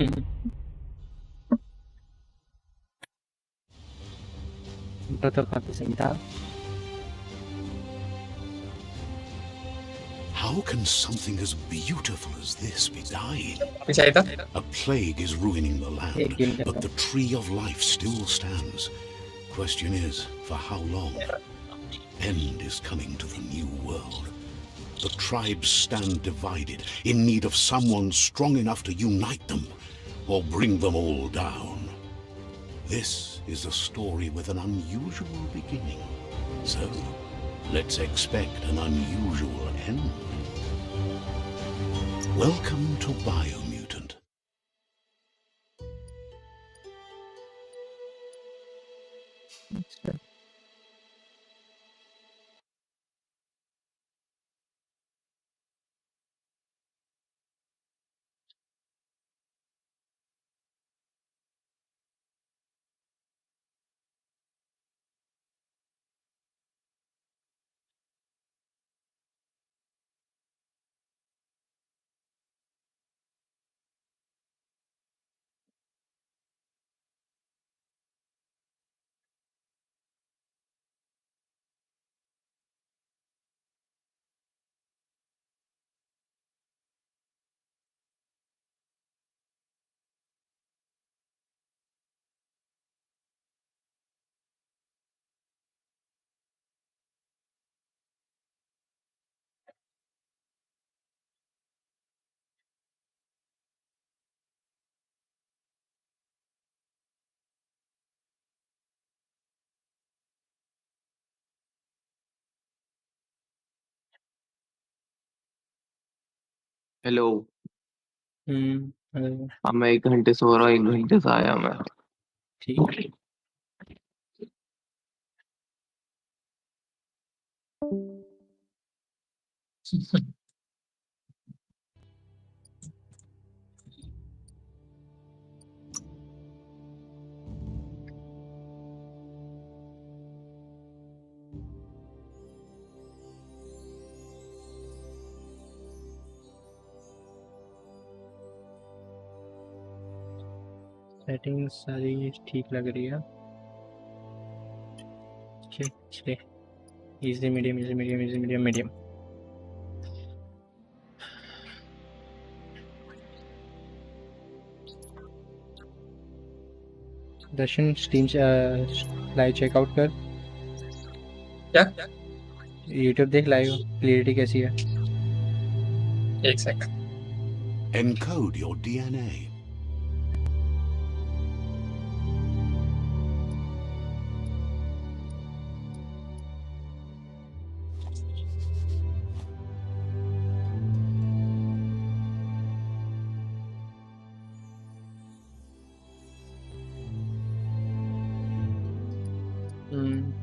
तो काफी सही था। How can something as beautiful as this be dying? चाहिए था A plague is ruining the एक land, गेम but खेलता the tree of life still stands. Question is, for how long? End is coming to the new world. The tribes stand divided, in need of someone strong enough to unite them, or bring them all down. This is a story with an unusual beginning. So, let's expect an unusual end. Welcome to Biomutant. है। Hello. Hello. अब मैं 1 घंटे सो रहा हूँ, 1 घंटे से आया मैं। ठीक। सेटिंग्स सारी ठीक लग रही है। चलिए easy medium easy medium easy medium medium. दर्शन स्टीम से लाइव चेकआउट कर। क्या यूट्यूब देख लाइव क्लियरिटी कैसी है। 1 सेकंड Encode your DNA.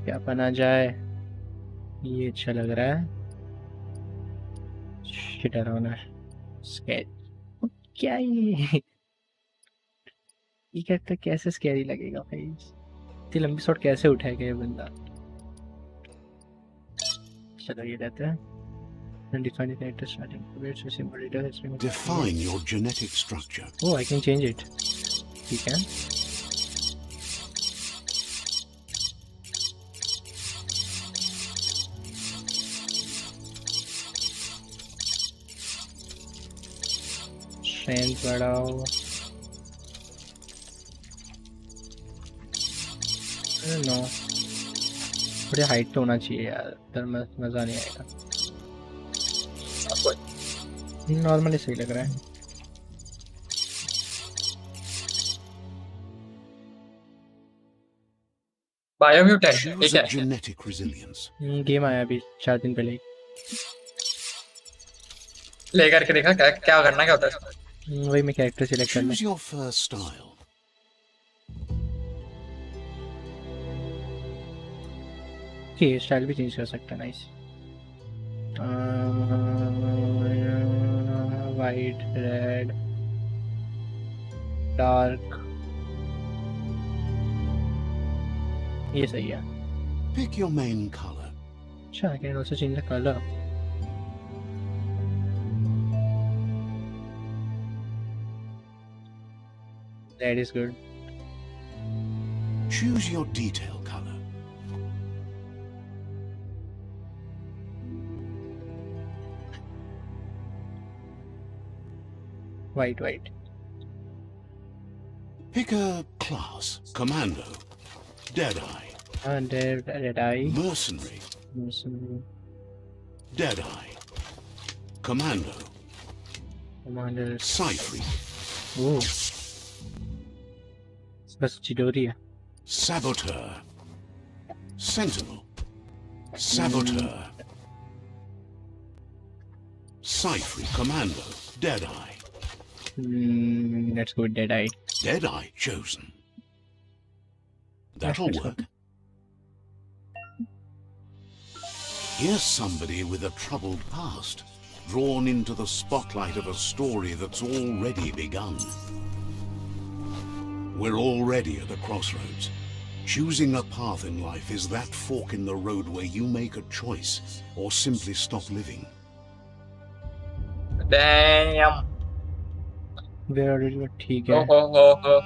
क्या बना जाए। ये अच्छा लग रहा है। शिट डरावना है। स्कैरी क्या ये कैरेक्टर कैसे स्कैरी लगेगा भाई। इतनी लंबी शॉट कैसे उठाएगा ये बंदा। चलो ये रहता है। Define the character starting. Where's the symbol? It has been. Define your genetic structure. Oh, I can change it. You can. Strength बढ़ाओ। I don't know. थोड़ी हाइट तो होना चाहिए यार, तर मजा नहीं आएगा। नॉर्मली सही लग रहा है। बायोम्यूटेंट Choose ठीक a है genetic resilience. गेम आया अभी 4 दिन पहले। लेकर के देखा क्या क्या करना क्या होता है। वही मैं कैरेक्टर सिलेक्ट करना। Choose your first style. ठीक स्टाइल भी चेंज कर सकता है। नाइस। वाइट रेड डार्क ये सही है। Pick your main color. अच्छा I can also change the colour. That is good. Choose your detail color. White. Pick a class. Commando. Deadeye. Deadeye. Mercenary. Deadeye. Commando. Commander. Cypher. Oh. बस चिडोरी है. Saboteur. Sentinel. Saboteur. Cypher. Commando. Deadeye. Let's go with Deadeye. Deadeye chosen. That'll Let's go. work. Here's somebody with a troubled past, drawn into the spotlight of a story that's already begun. We're already at a crossroads. Choosing a path in life is that fork in the road where you make a choice or simply stop living. Damn. Where are you? ठीक Oh, है. oh, oh, oh.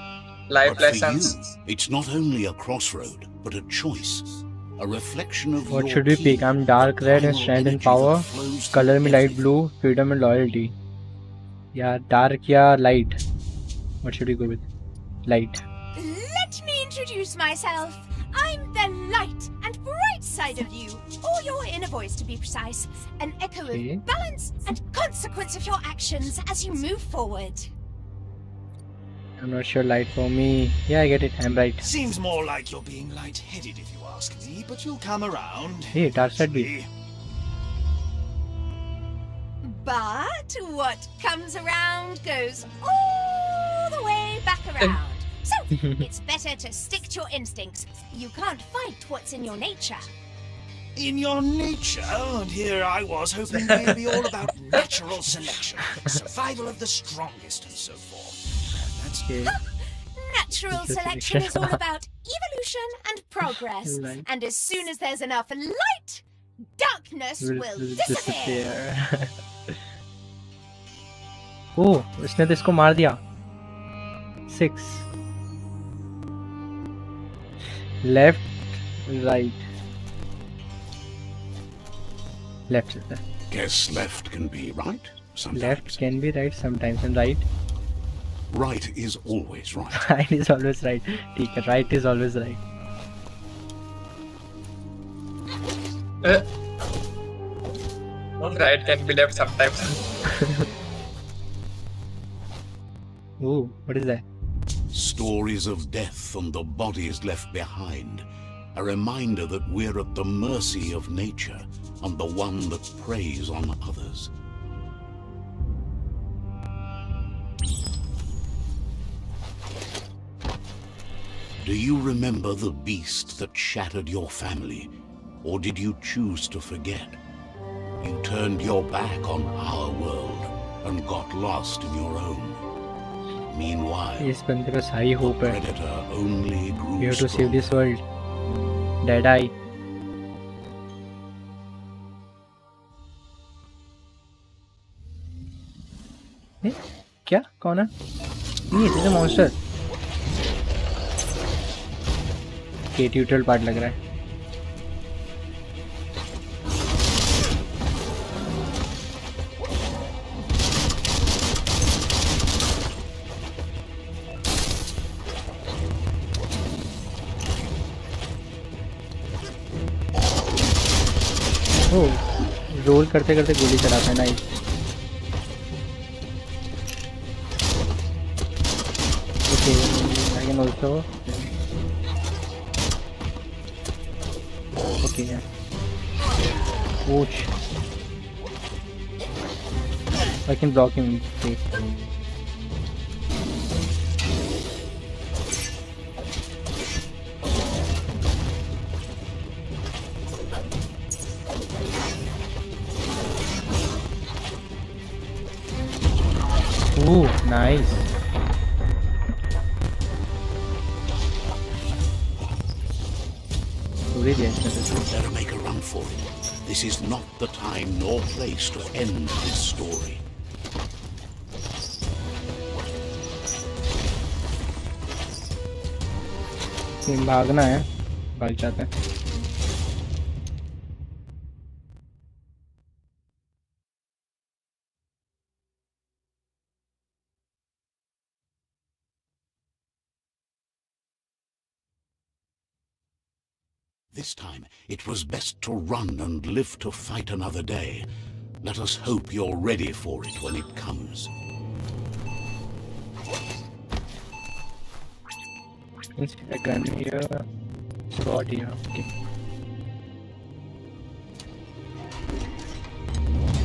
Life But for lessons. you, it's not only a crossroad, but a choice. A reflection of What your should we key, pick? I'm dark red and primal strength and energy power. that flows Color through me light everything. blue, freedom and loyalty. Yeah, dark या light. What should we go with? Light. Let me introduce myself. I'm the light and bright side of you, or your inner voice to be precise. An echo Okay. of balance and consequence of your actions as you move forward. I'm not sure light for me. Yeah, I get it. I'm right. Seems more like you're being light-headed if you ask me, but you'll come around. Hey, dark side भी. See? But what comes around goes all the way back around. So, it's better to stick to your instincts. You can't fight what's in your nature. In your nature, and here I was hoping they'd be all about natural selection, survival of the strongest and so forth. That's Okay. Natural Natural selection is all selection. about evolution and progress. Right. And as soon as there's enough light, darkness will disappear. Oh, उसने तो इसको मार दिया. 6. Left, right. Left is there. Guess left can be right sometimes. Left can be right sometimes and right. Right is always right. Right is always right. ठीक है, right is always right. Right can be left sometimes. Oh, what is that? Stories of death and the bodies left behind. A reminder that we're at the mercy of nature and the one that preys on others. Do you remember the beast that shattered your family? Or did you choose to forget? You turned your back on our world and got lost in your own. Meanwhile, इस बंदे पास high hope है. Predator only grew We have to save stronger. this world. Deadeye. क्या? कौन है? ये it is a monster. के tutorial part लग रहा है. ओह, रोल करते करते गोली चलाता है. Nice. Okay, I can also. Okay, yeah. Ouch. I can block him. Okay. Ooh, nice. Really, Better make a run for it. This is not the time nor place to end this story. भागना है, भाग जाते हैं। This time, it was best to run and live to fight another day. Let us hope you're ready for it when it comes. A gun here, sword here. Okay.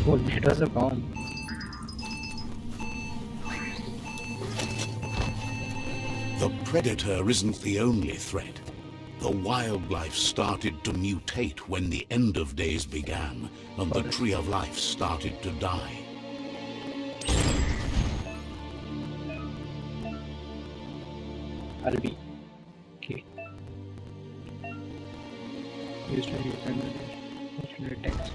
Oh, it was a bomb. The predator isn't the only threat. The wildlife started to mutate when the end of days began, and the tree of life started to die. RB. Okay. Use to use and text.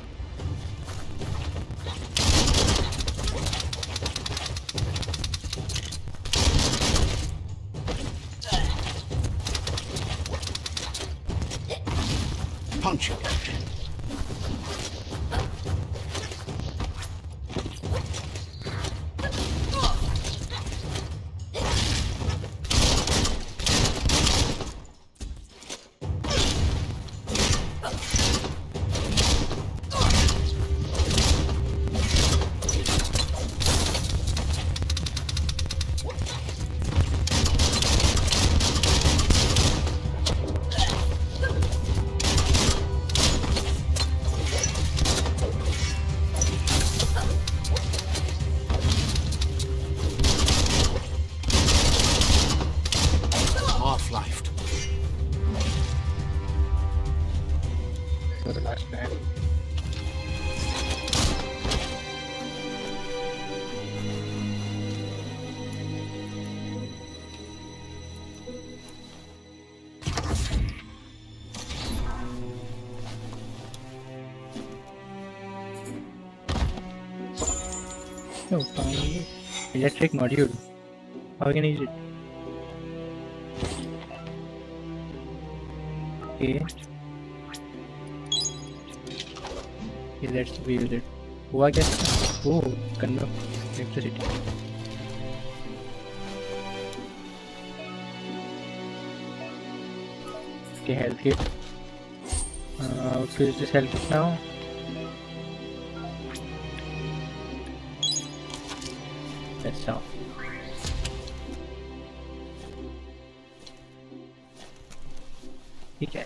Punch it. Half-lifed. So the last man. Oh, finally. Electric module. How can I use it? Okay. Okay, let's use it. हुआ क्या? Oh, conduct electricity. Okay, health kit. Use this health kit now. That's how. ठीक है.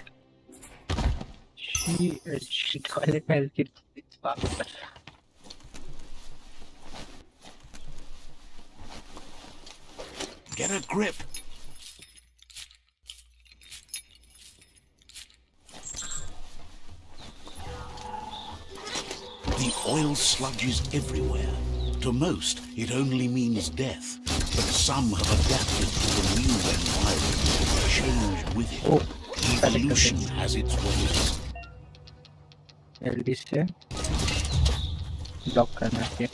She toilet में health kit. Get a grip. The oil sludge is everywhere. To most, it only means death. But some have adapted to the new environment, changed with it. Oh, Evolution has its ways. LD से block करना है.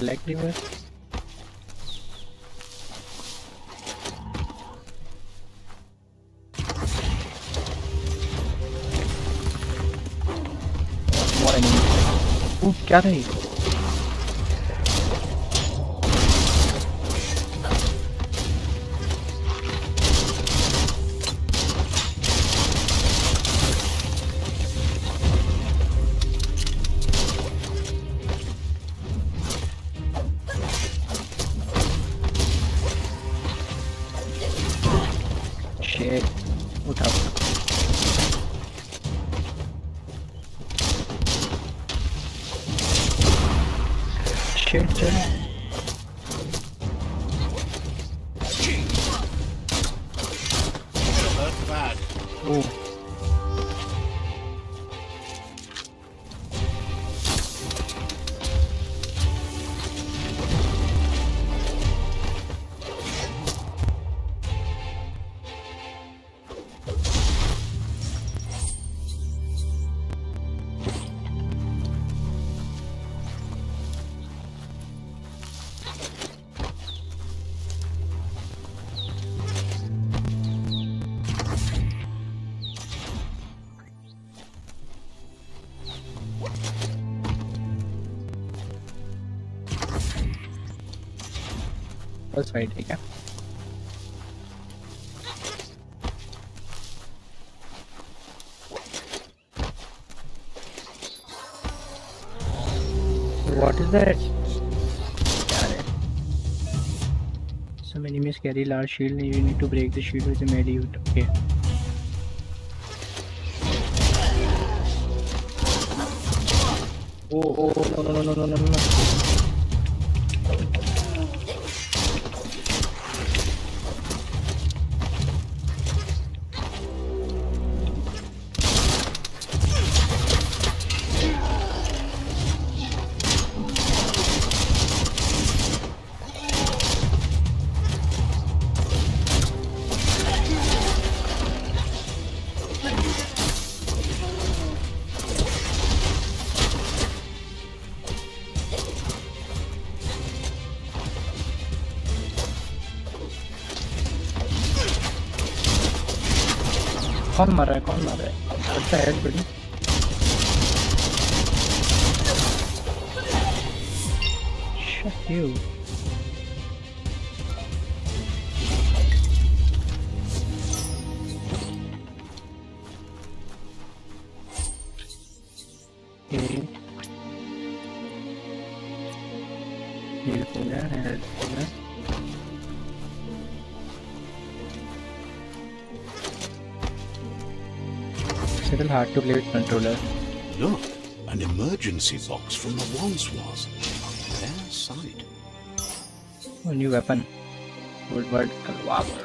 Black river. More enemy. Ooh, क्या था ये? ये उठा shit चल Hurt bad. ओ बस फाइट है क्या What is that? Some enemies carry large shield. You need to break the shield with a melee. Okay. Oh no. कौन मार रहा है अच्छा है बड़ी Shut you. Okay. Heal पूरा health पूरा It's a little hard to play with controller. Look, an emergency box from the once was. Their side. A new weapon. Woodward Kalwabra.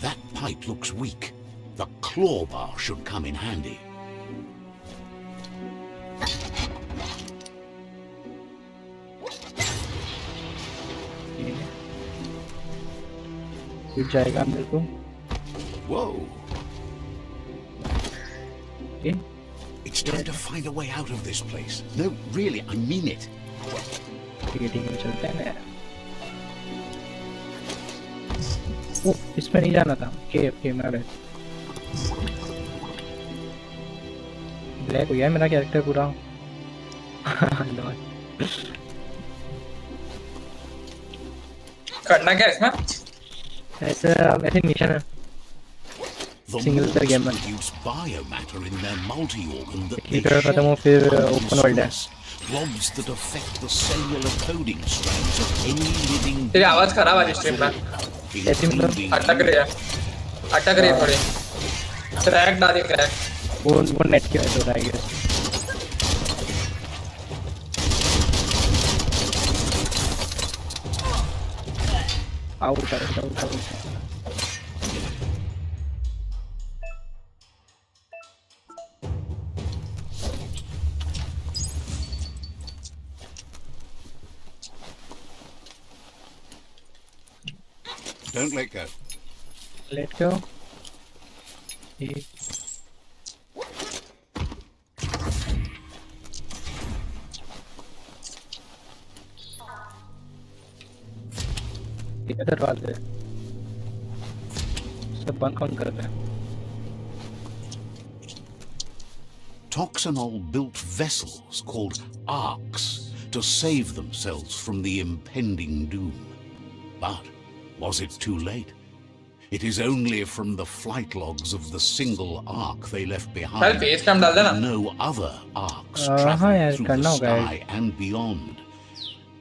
That pipe looks weak. The claw bar should come in handy. फिर जाएगा अंदर को Whoa! Okay. It's time to find a way out of this place. No, really, I mean it. ठीक है चलते हैं ओह इसमें नहीं जाना था ओके मैं ब्लैक हो गया मेरा कैरेक्टर पूरा करना क्या इसमें ऐसे निशान है The Single player game Moors produce biomatter in their multi-organ that they ठीक है खत्म हो फिर ओपन वर्ल्ड है blobs that affect the cellular coding strands of any living तेरी आवाज खराब आ रही स्ट्रीम में ऐसे मतलब अटक रही है थोड़ी क्रैक डाल दे क्रैक वो नेट की वजह से हो रहा है guess. Out Don't let go. Let go. ये दरवाजे सब बंद कौन कर रहा है Toxanol built vessels called arcs to save themselves from the impending doom. But was it too late? It is only from the flight logs of the single ark they left भाई behind face cam डाल देना that no other arks हाँ traveled यार through the करना होगा यार. sky and beyond.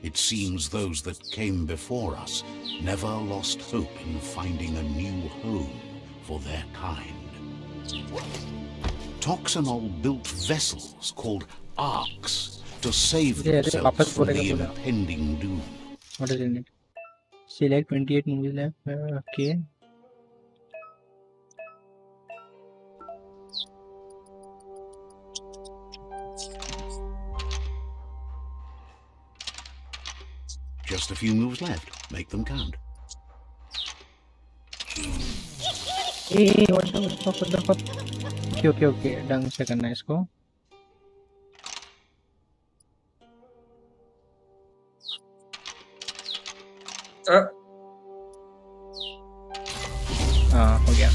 It seems those that came before us never lost hope in finding a new home for their kind. Toxanol built vessels called arks to save themselves from the impending doom. What is in it? Select 28 movies left. Okay. Just a few moves left. Make them count. Hey, what the fuck? Okay. ढंग से करना है इसको. हाँ, हो गया.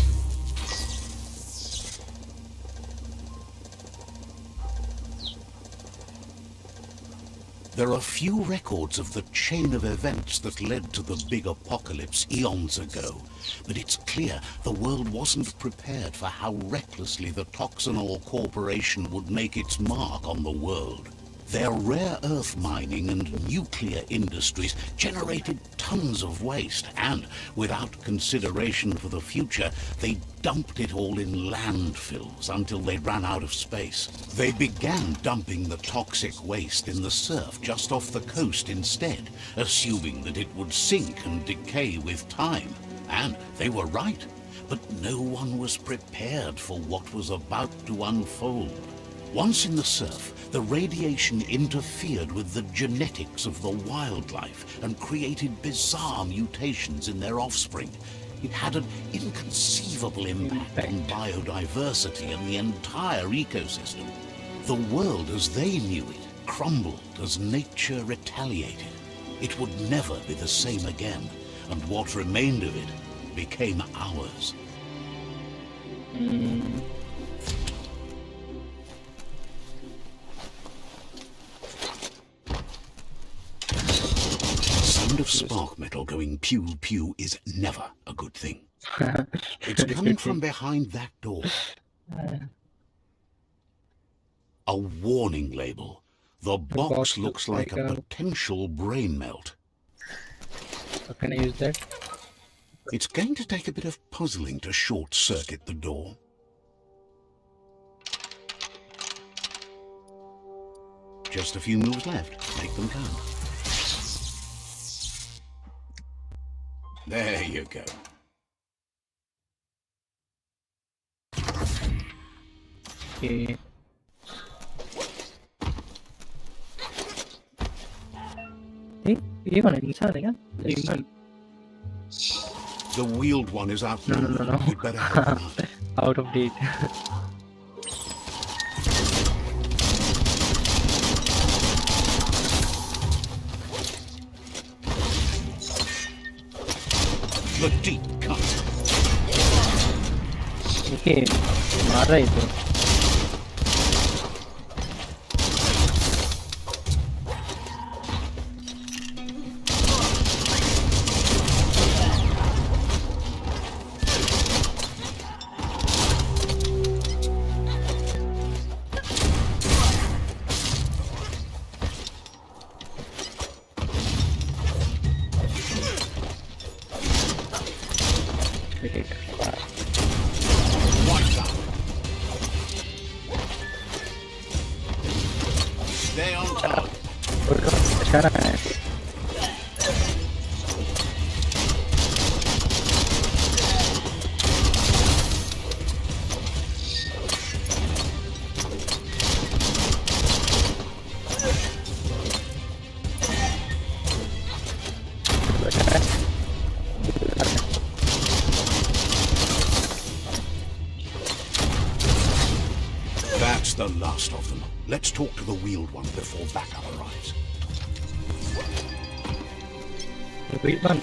There are few records of the chain of events that led to the big apocalypse eons ago, but it's clear the world wasn't prepared for how recklessly the Toxanol Corporation would make its mark on the world. Their rare earth mining and nuclear industries generated tons of waste, and without consideration for the future, they dumped it all in landfills until they ran out of space. They began dumping the toxic waste in the surf just off the coast instead, assuming that it would sink and decay with time. And they were right, but no one was prepared for what was about to unfold. Once in the surf, the radiation interfered with the genetics of the wildlife and created bizarre mutations in their offspring. It had an inconceivable impact on biodiversity and the entire ecosystem. The world as they knew it crumbled as nature retaliated. It would never be the same again, and what remained of it became ours. Sound of spark metal going pew pew is never a good thing. It's coming from behind that door. A warning label. The box looks like a potential brain melt. How can I use that? It's going to take a bit of puzzling to short-circuit the door. Just a few moves left. Make them count. There you go. Okay. ये कौन है? इंसान है क्या? इंसान. The wheeled one is out now. No. You'd better help him out. Out of date. The deep cut. Okay, मार रहा है तो. Stay on target. अच्छा रहा है. That's the last of them. Let's talk to the wheeled one before backup arrives. Wait for me.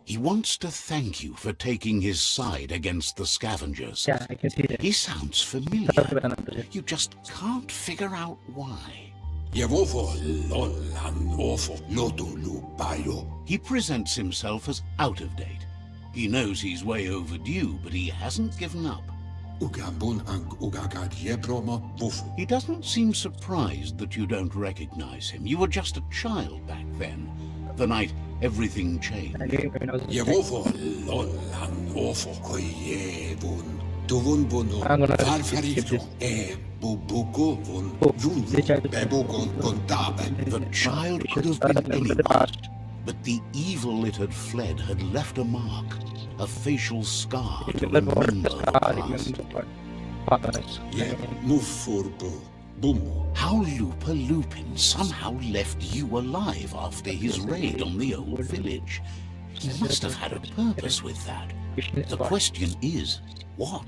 He wants to thank you for taking his side against the scavengers. Yeah, I can see that. He sounds सबसे familiar. बताना तुझे. You just can't figure out why. He presents himself as out of date. He knows he's way overdue, but he hasn't given up. He doesn't seem surprised that you don't recognize him. You were just a child back then, the night everything changed. I gave him when I was a I'm gonna skip this. The child could have been anyone, but the evil it had fled had left a mark, a facial scar to remember the past. How Lupa Lupin somehow left you alive after his raid on the old village. He must have had a purpose with that. The question is, what?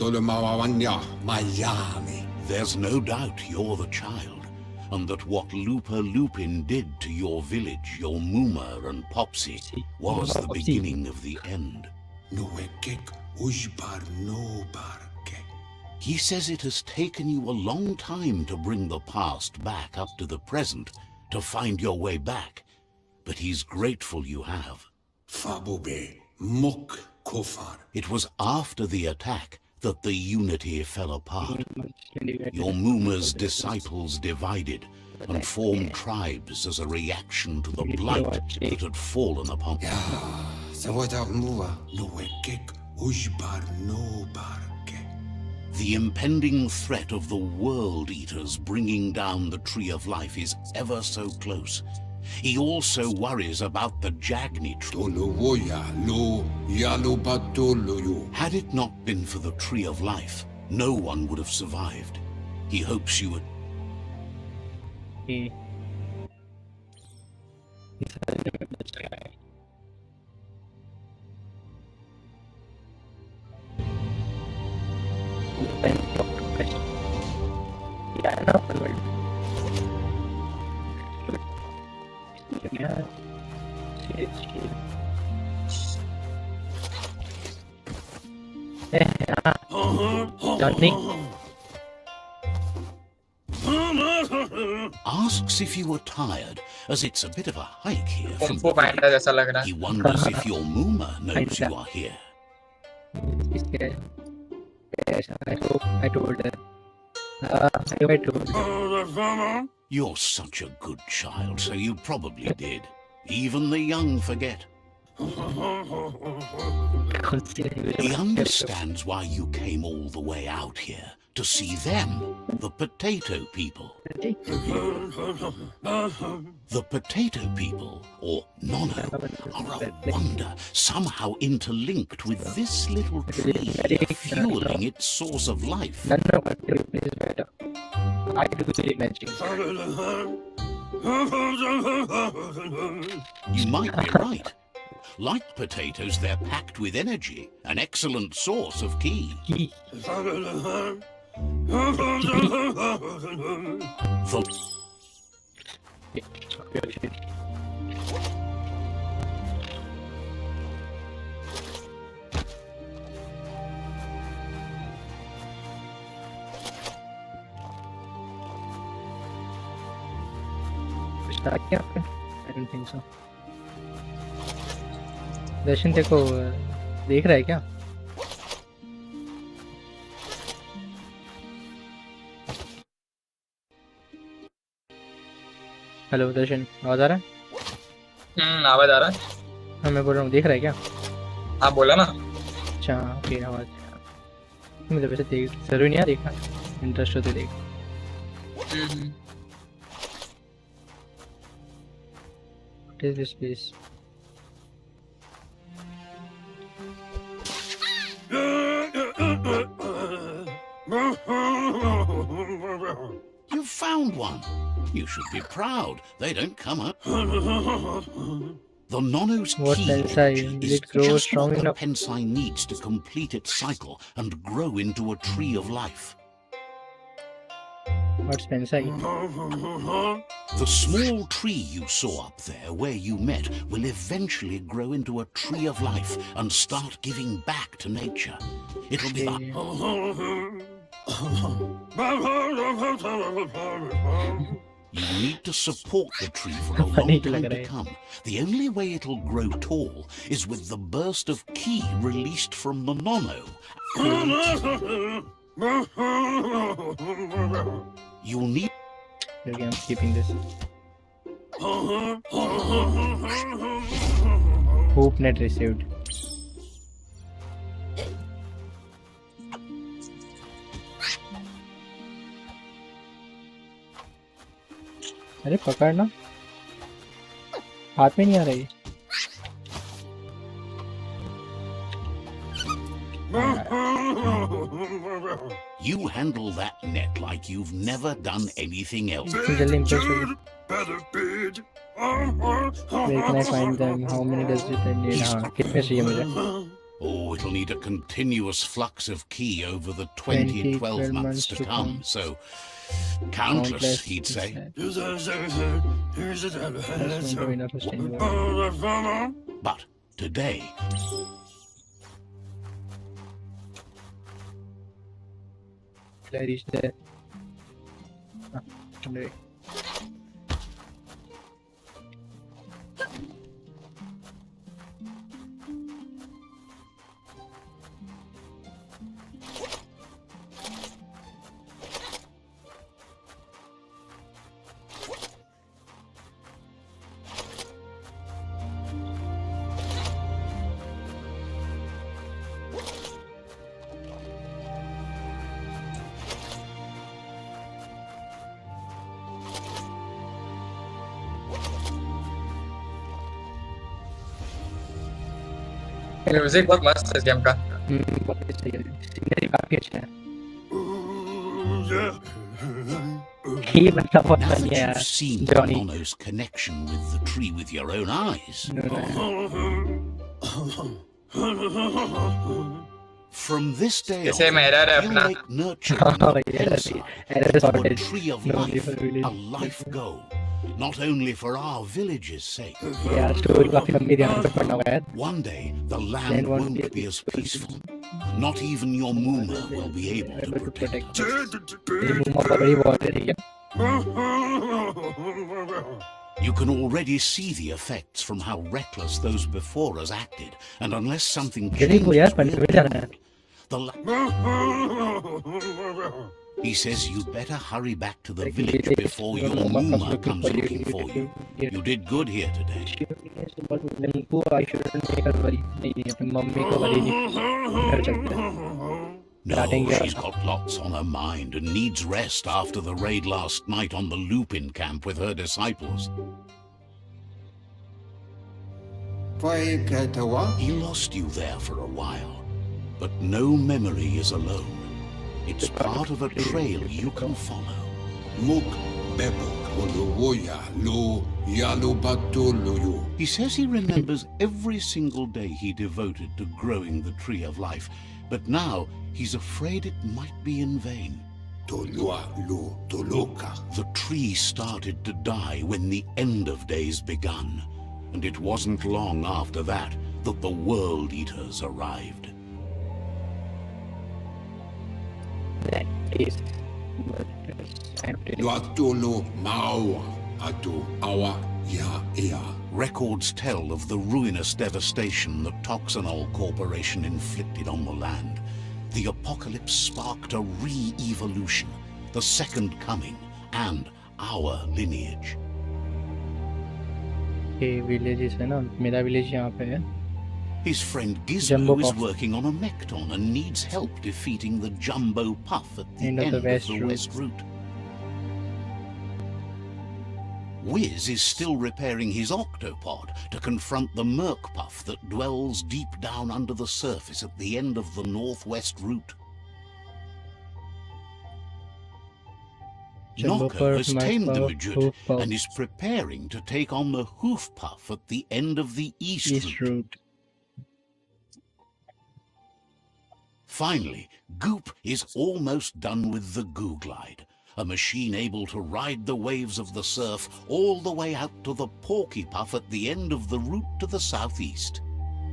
There's no doubt you're the child, and that what Lupa Lupin did to your village, your Muma and Popsy, was the beginning of the end. He says it has taken you a long time to bring the past back up to the present, to find your way back, but he's grateful you have. It was after the attack that the unity fell apart. Your Muma's disciples divided and formed tribes as a reaction to the blight that had fallen upon them. The impending threat of the World Eaters bringing down the Tree of Life is ever so close. He also worries about the Jagni tree. Had it not been for the Tree of Life, no one would have survived. He hopes you would. Asks if you were tired, as it's a bit of a hike here from the village. He wonders if your Muma knows you are here. Yes, I told her. I told her. You're such a good child, so you probably did. Even the young forget. He understands why you came all the way out here, to see them, the potato people. The potato people, or Nono, are a wonder, somehow interlinked with this little tree, fueling its source of life. Is better. I do the magic. You might be right. Like potatoes, they're packed with energy, an excellent source of ki. I don't think so. दर्शन देखो देख रहा है क्या? Hello दर्शन, आवाज आ रहा है? आवाज आ रहा है। हाँ मैं बोल रहा हूँ, देख रहा है क्या? हाँ बोला ना। अच्छा ओके, आवाज मुझे वैसे देख जरूरी नहीं है, देखा इंटरेस्ट होते देख। What is this place? You found one. You should be proud. They don't come up. The Nono's key is just what the Pensai needs to complete its cycle and grow into a tree of life. What's Pensai? The small tree you saw up there where you met will eventually grow into a tree of life and start giving back to nature. It'll be the... You need to support the tree for a long time to come. The only way it'll grow tall is with the burst of ki released from the nono. You'll need... Okay, I'm skipping this. Hope net received. अरे पकड़ना हाथ में नहीं आ रही. You handle that net like you've never done anything else. जल्दी impress हो गई. Where can I find them? How many does it need? हाँ कितने चाहिए मुझे? Oh, it'll need a continuous flux of ki over the 12 months to come. So, countless, he'd say. But today... I reach there. Anyway. Music बहुत मस्त है इस game का. बहुत सही है. सीनरी काफी अच्छा है. ये बंदा बहुत Now बढ़िया that है you've seen Johnny. Nono's connection with the tree with your own eyes, from this day जैसे on, मेरा है you अपना. make nurture हाँ enough भाई error insight to a sorted. tree of No life, different village. a life goal, not only for our village's sake. यार story काफी लंबी ध्यान से पढ़ना होगा यार. One day, the land won't be as peaceful. Not even your Mooma will be able to protect us. ये मुम्मा बड़ी बहुत है ठीक है. You can already see the effects from how reckless those before us acted, and unless something जल्दी को यार changes, पंच में जाना है. He says you better hurry back to the village before your Mooma comes looking for you. You did good here today. को I shouldn't make her worry. नहीं अपनी mummy को वरी नहीं कर सकते. No, she's got lots on her mind and needs rest after the raid last night on the Lupin camp with her disciples. He lost you there for a while, but no memory is alone. It's part of a trail you can follow. He says he remembers every single day he devoted to growing the Tree of Life, but now he's afraid it might be in vain. The tree started to die when the end of days begun, and it wasn't long after that that the World Eaters arrived. That is Records tell of the ruinous devastation the Toxanol Corporation inflicted on the land. The apocalypse sparked a re-evolution, the second coming, and our lineage. ये villages है ना, मेरा village यहाँ पे है. His friend Gizmo Jumbo is Puff. working on a Mekton and needs help defeating the Jumbo Puff at the end of the West Route. Wiz is still repairing his octopod to confront the Merc Puff that dwells deep down under the surface at the end of the Northwest Route. Jumbo Nocco Puff, has Max tamed the Puff, Majut Hoof Puff. and is preparing to take on the Hoof Puff at the end of the East East Route. route. Finally, Goop is almost done with the Goo Glide, a machine able to ride the waves of the surf all the way out to the Porky Puff at the end of the route to the southeast.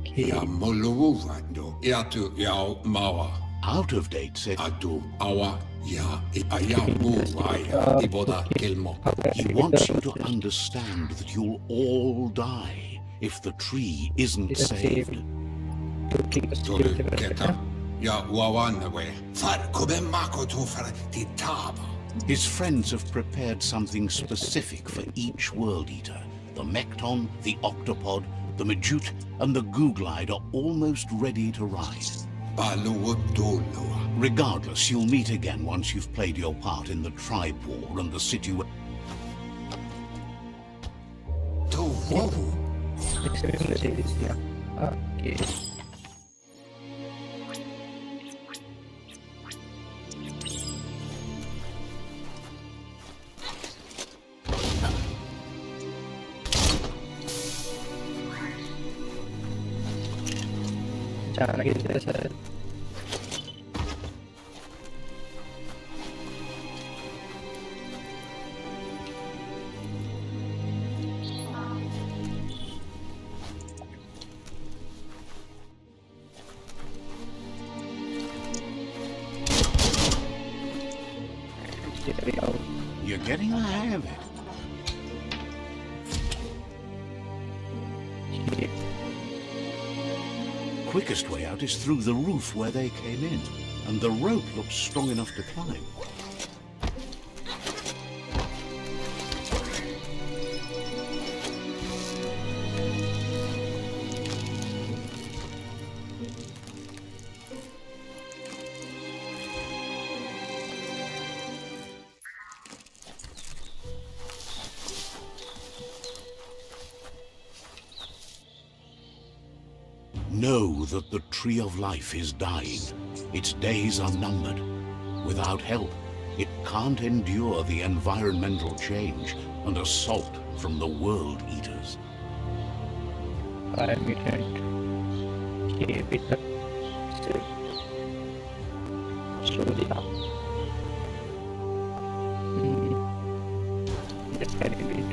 Ia moluwando ia tu iau mawa. Out of date said Atu awa ia ia buwaya iboda kilmo. he wants you to understand that you'll all die if the tree isn't saved. Tolu keta ia wawana we. Far kobe mako tu far titaba. His friends have prepared something specific for each world eater. The Mekton, the Octopod, the Majute, and the Googlide are almost ready to ride. Regardless, you'll meet again once you've played your part in the tribe war and the situation. Okay. Jangan lagi saya. You're getting the hang of it. Quickest way out is through the roof where they came in, and the rope looks strong enough to climb. Know that the Tree of Life is dying. Its days are numbered. Without help, it can't endure the environmental change and assault from the World Eaters. Biomutant. Okay, bitter. Slowly up. That's very big.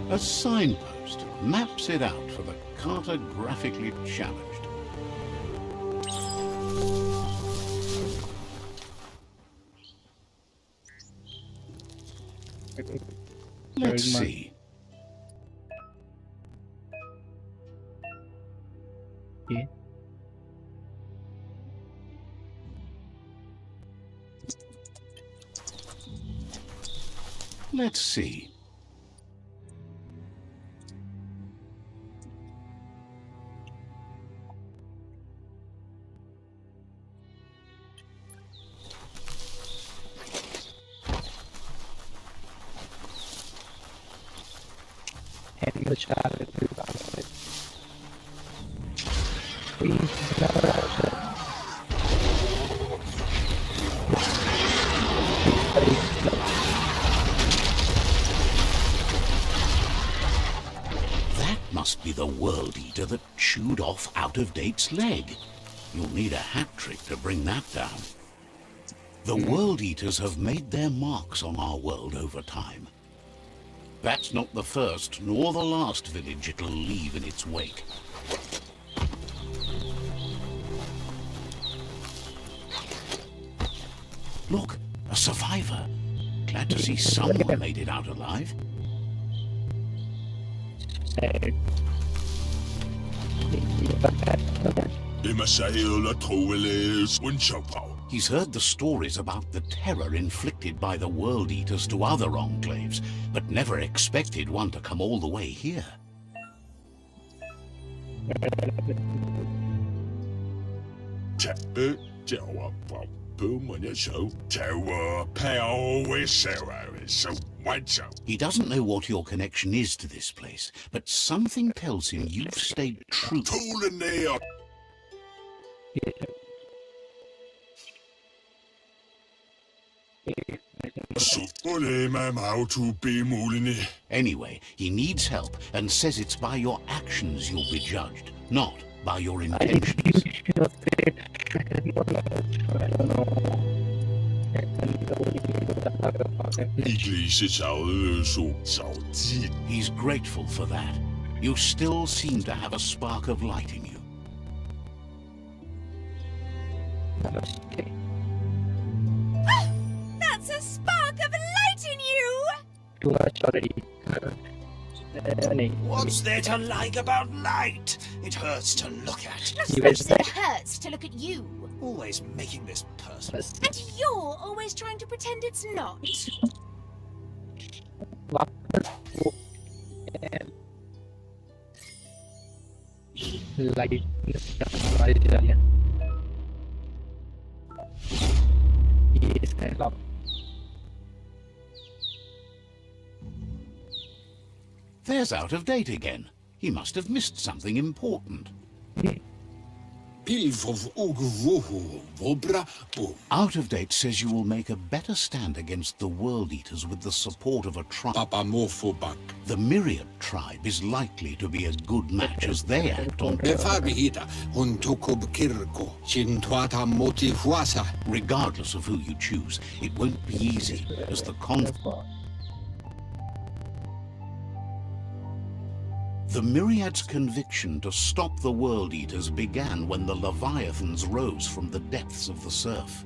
A signpost maps it out for the cartographically challenged. Let's see. Okay. Let's see. And the child will be That must be the World Eater that chewed off Out-of-Date's leg. You'll need a hat trick to bring that down. The World Eaters have made their marks on our world over time. That's not the first nor the last village it'll leave in its wake. Look, a survivor. Glad to see someone made it out alive. sad. He's heard the stories about the terror inflicted by the World Eaters to other enclaves, but never expected one to come all the way here. He doesn't know what your connection is to this place, but something tells him you've stayed true. Anyway, he needs help and says it's by your actions you'll be judged, not by your intentions. He's grateful for that. You still seem to have a spark of light in you. That's a spark of light in you! Too much already. What's there to like about light? It hurts to look at. Of course it hurts to look at you. Always making this personal. And you're always trying to pretend it's not. Light. Yes, I love. There's out of date again. He must have missed something important. Out of date says you will make a better stand against the World Eaters with the support of a tribe. The Myriad tribe is likely to be a good match as they act on. Regardless of who you choose, it won't be easy as the The Myriad's conviction to stop the World Eaters began when the Leviathans rose from the depths of the surf.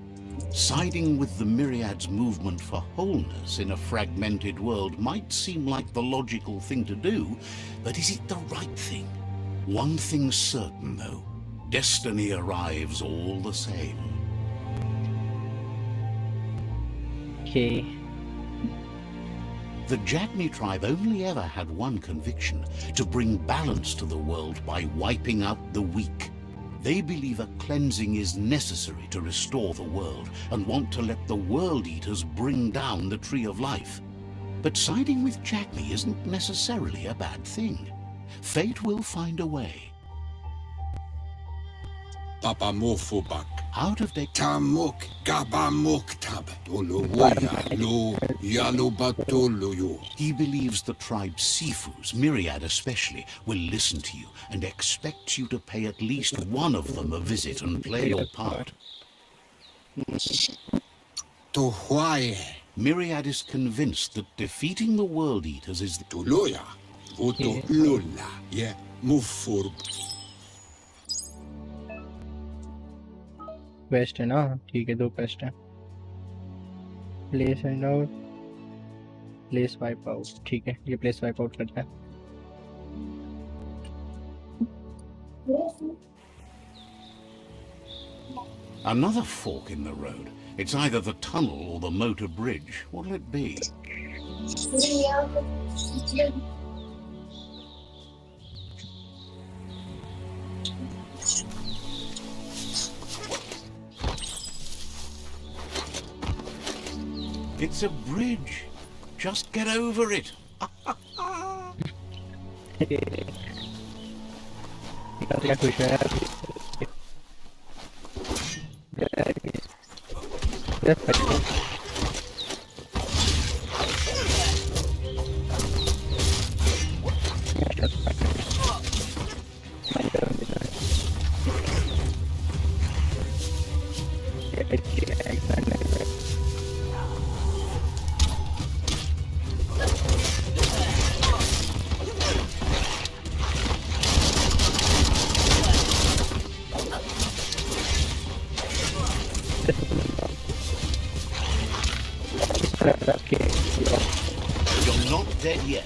Siding with the Myriad's movement for wholeness in a fragmented world might seem like the logical thing to do, but is it the right thing? One thing's certain, though. Destiny arrives all the same. Okay. The Jagni tribe only ever had one conviction: to bring balance to the world by wiping out the weak. They believe a cleansing is necessary to restore the world and want to let the World Eaters bring down the Tree of Life. But siding with Jagni isn't necessarily a bad thing. Fate will find a way. Out of date. He believes the tribe Sifus, Myriad especially, will listen to you and expects you to pay at least one of them a visit and play your part. Myriad is convinced that defeating the World Eaters is quest है ना, ठीक है, 2 quest हैं. Place and out, place wipe out. ठीक है, ये place wipe out करता है. Another fork in the road. It's either the tunnel or the motor bridge. What'll it be? It's a bridge. Just get over it. You're not dead yet.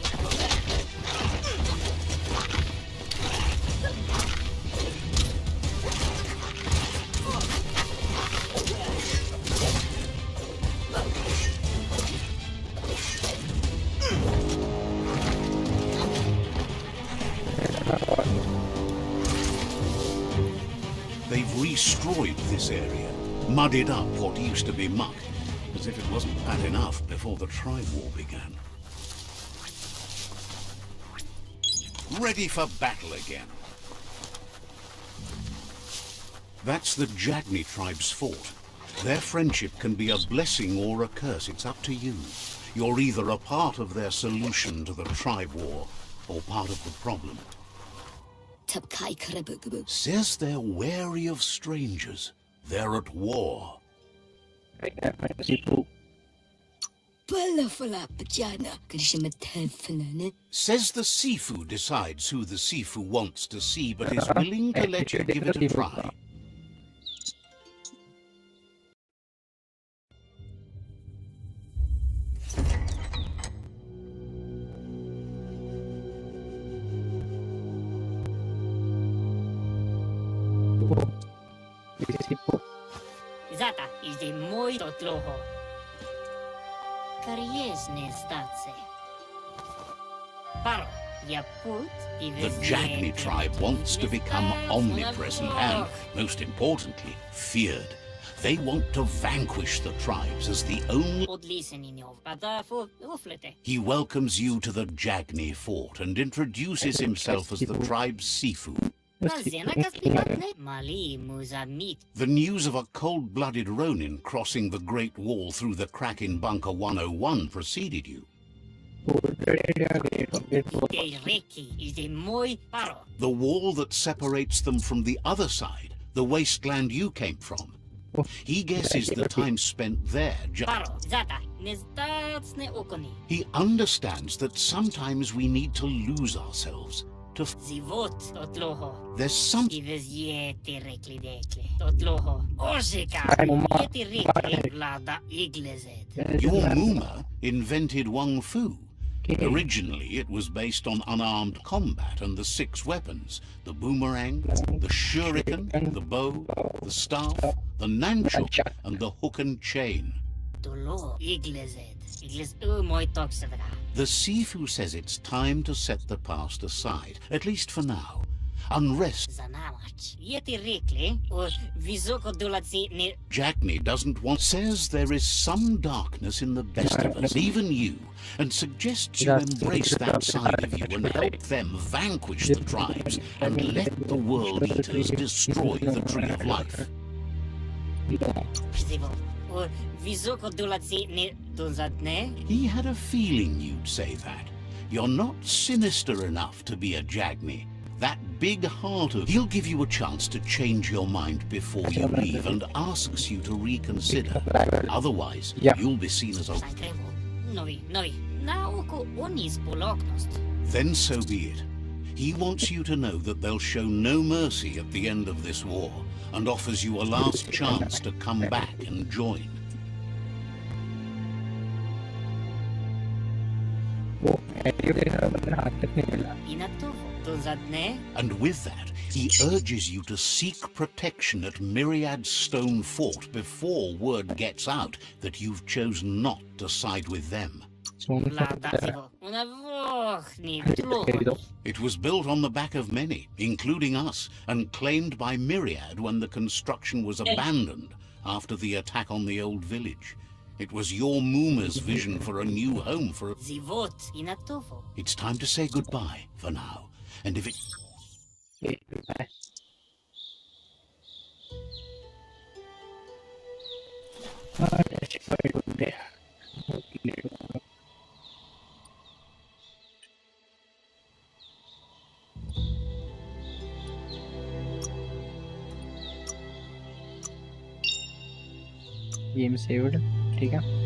They've destroyed this area, muddied up what used to be muck, as if it wasn't bad enough before the tribe war began. Ready for battle again. That's the Jagni tribe's fort. Their friendship can be a blessing or a curse. It's up to you. You're either a part of their solution to the tribe war or part of the problem. Says they're wary of strangers. They're at war. Says the Sifu decides who the Sifu wants to see, but is willing to let you give it a try. Zata is the moi to troho. Kariesne statse. Paro, ya put The Jagni tribe wants to become omnipresent and, most importantly, feared. They want to vanquish the tribes as the only... He welcomes you to the Jagni fort and introduces himself as the tribe's Sifu. The news of a cold-blooded Ronin crossing the Great Wall through the crack in Bunker 101 preceded you. The wall that separates them from the other side, the wasteland you came from. He guesses the time spent there He understands that sometimes we need to lose ourselves. There's some... Your Muma invented Wung Fu. Originally, it was based on unarmed combat and the 6 weapons: the boomerang, the shuriken, the bow, the staff, the nunchuk, and the hook and chain. The Sifu says it's time to set the past aside, at least for now. Unrest. Jagni doesn't want... Says there is some darkness in the best of us, even you, and suggests you embrace that side of you and help them vanquish the tribes and let the world eaters destroy the Tree of Life. He had a feeling you'd say that. You're not sinister enough to be a Jagni. That big heart of... He'll give you a chance to change your mind before you leave and asks you to reconsider. Otherwise, you'll be seen as a... Then so be it. He wants you to know that they'll show no mercy at the end of this war and offers you a last chance to come back and join. And with that, he urges you to seek protection at Myriad Stone Fort before word gets out that you've chosen not to side with them. It was built on the back of many, including us, and claimed by Myriad when the construction was abandoned after the attack on the old village. It was your Muma's vision for a new home for... It's time to say goodbye for now. And if it... Game saved. ठीक है